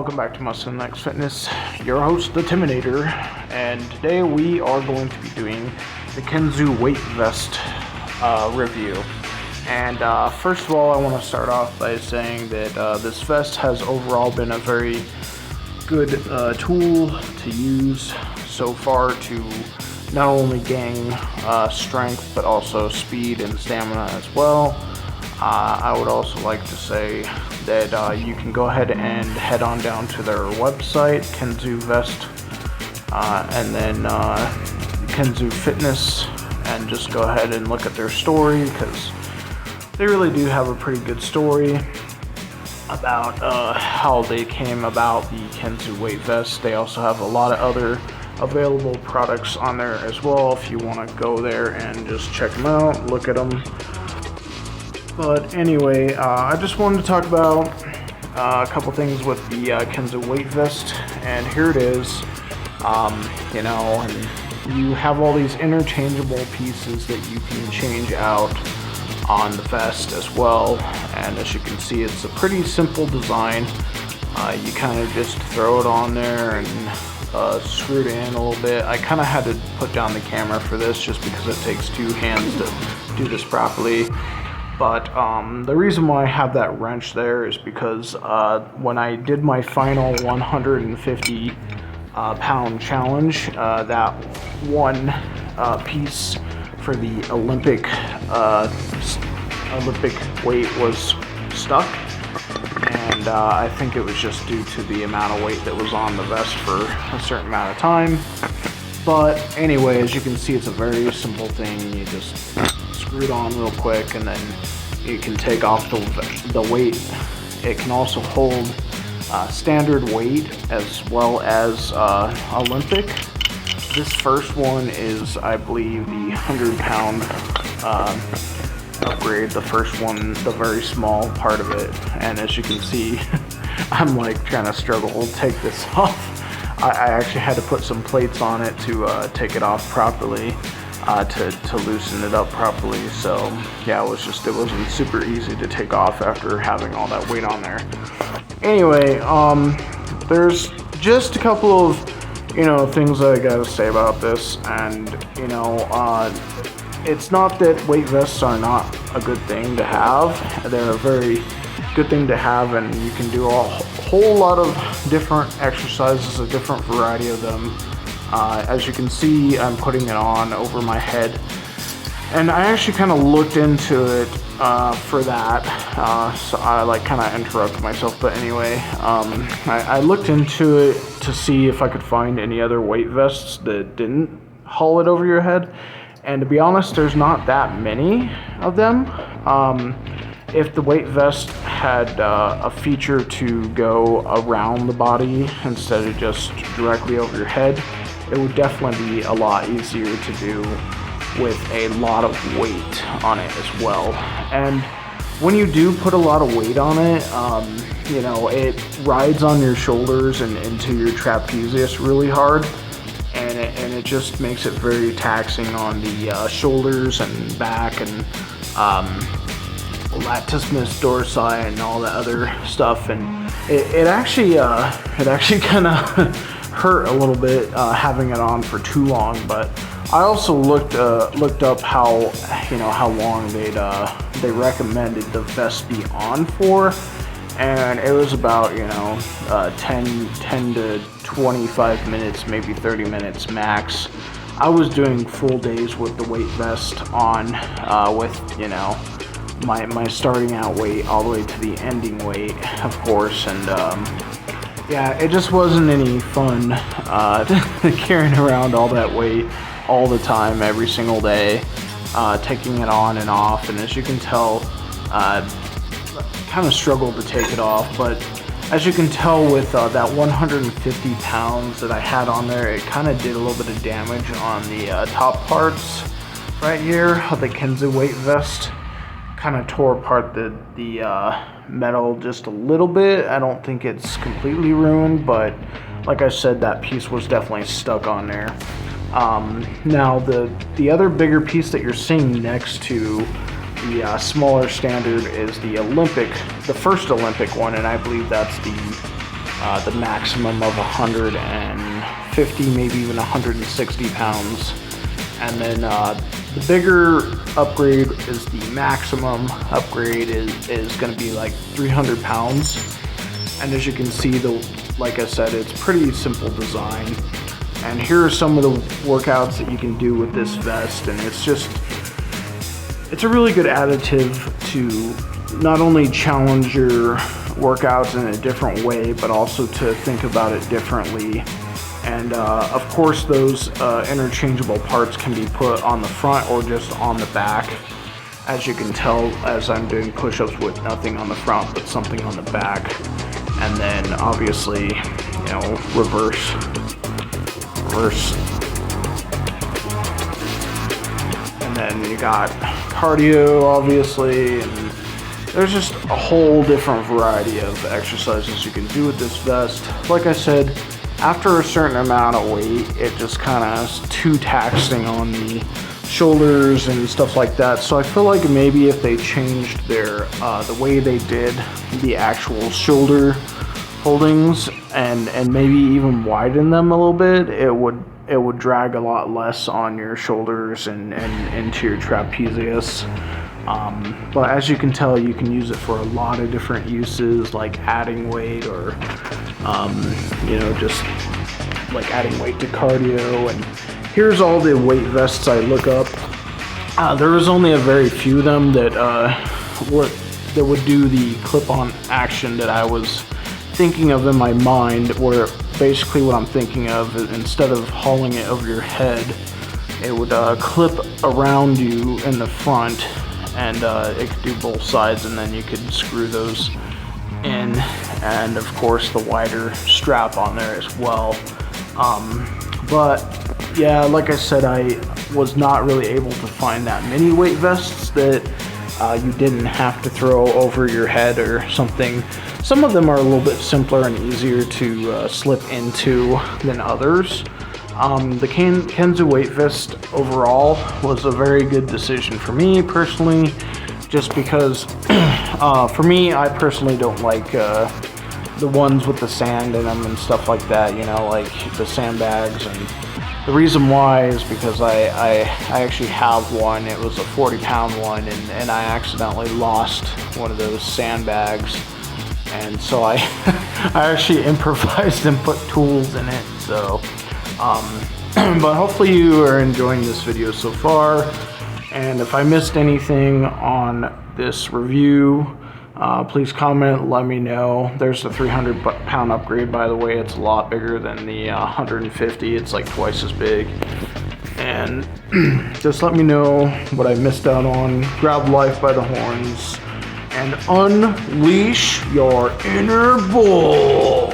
welcome back to Muscle Next Fitness, your host, the Timinator, and today we are going to be doing the kensui weight vest review. And first of all, I want to start off by saying that this vest has overall been a very good tool to use so far to not only gain strength but also speed and stamina as well. I would also like to say that you can go ahead and head on down to their website, Kensui Vest, and then Kensui Fitness, and just go ahead and look at their story, because they really do have a pretty good story about how they came about the Kensui weight vest. They also have a lot of other available products on there as well if you want to go there and just check them out, look at them. But anyway, I just wanted to talk about a couple things with the kensui weight vest, and here it is. And you have all these interchangeable pieces that you can change out on the vest as well, and as you can see, it's a pretty simple design. You kind of just throw it on there and screw it in a little bit. I kind of had to put down the camera for this just because it takes two hands to do this properly. But the reason why I have that wrench there is because when I did my final 150 pound challenge, that one piece for the Olympic weight was stuck, and I think it was just due to the amount of weight that was on the vest for a certain amount of time. But anyway, as you can see, it's a very simple thing. You just screw it on real quick, and then you can take off the weight. It can also hold standard weight as well as Olympic. This first one is, I believe, the 100-pound upgrade. The first one, the very small part of it. And as you can see, I'm like trying to struggle to take this off. I actually had to put some plates on it to take it off properly, to loosen it up properly. So yeah, it wasn't super easy to take off after having all that weight on there. Anyway, there's just a couple of things that I gotta say about this, and it's not that weight vests are not a good thing to have. They're a very good thing to have, and you can do a whole lot of different exercises, a different variety of them. As you can see, I'm putting it on over my head, and I actually kind of looked into it for that, so I kind of interrupted myself, but anyway, I looked into it to see if I could find any other weight vests that didn't haul it over your head, and to be honest, there's not that many of them. If the weight vest had a feature to go around the body instead of just directly over your head, it would definitely be a lot easier to do with a lot of weight on it as well. And when you do put a lot of weight on it, it rides on your shoulders and into your trapezius really hard, and it just makes it very taxing on the shoulders and back and latissimus dorsi and all that other stuff, and it actually kind of hurt a little bit having it on for too long. But I also looked up how long they recommended the vest be on for, and it was about 10 to 25 minutes, maybe 30 minutes max. I was doing full days with the weight vest on, with my starting out weight all the way to the ending weight, of course, and yeah, it just wasn't any fun carrying around all that weight all the time, every single day, taking it on and off. And as you can tell, kind of struggled to take it off, but as you can tell with that 150 pounds that I had on there, it kind of did a little bit of damage on the top parts right here of the kensui weight vest. Kind of tore apart the metal just a little bit. I don't think it's completely ruined, but like I said, that piece was definitely stuck on there. Now the other bigger piece that you're seeing next to the smaller standard is the first Olympic one, and I believe that's the the maximum of 150, maybe even 160 pounds. And then the bigger upgrade is the maximum upgrade is going to be like 300 pounds. And as you can see, like I said, it's pretty simple design. And here are some of the workouts that you can do with this vest, and it's a really good additive to not only challenge your workouts in a different way, but also to think about it differently. And of course, those interchangeable parts can be put on the front or just on the back. As you can tell, as I'm doing push-ups with nothing on the front but something on the back. And then obviously, you know, reverse. And then you got cardio, obviously, and there's just a whole different variety of exercises you can do with this vest. Like I said, after a certain amount of weight, it just kind of is too taxing on the shoulders and stuff like that. So I feel like maybe if they changed their the way they did the actual shoulder holdings and maybe even widen them a little bit, it would drag a lot less on your shoulders and into your trapezius. But as you can tell, you can use it for a lot of different uses, like adding weight or you know, just like adding weight to cardio. And here's all the weight vests I look up. There was only a very few of them that would do the clip-on action that I was thinking of in my mind, where basically what I'm thinking of is instead of hauling it over your head, it would clip around you in the front, and it could do both sides, and then you could screw those in, and of course the wider strap on there as well. But yeah, like I said, I was not really able to find that many weight vests that you didn't have to throw over your head or something. Some of them are a little bit simpler and easier to slip into than others. The kensui weight vest overall was a very good decision for me personally, just because for me, I personally don't like the ones with the sand in them and stuff like that, you know, like the sandbags. And the reason why is because I actually have one. It was a 40-pound one, and I accidentally lost one of those sandbags. And so I actually improvised and put tools in it. So, but hopefully you are enjoying this video so far. And if I missed anything on this review, please comment, let me know. There's the 300-pound upgrade, by the way. It's a lot bigger than the 150. It's like twice as big. And just let me know what I missed out on. Grab life by the horns and unleash your inner bull.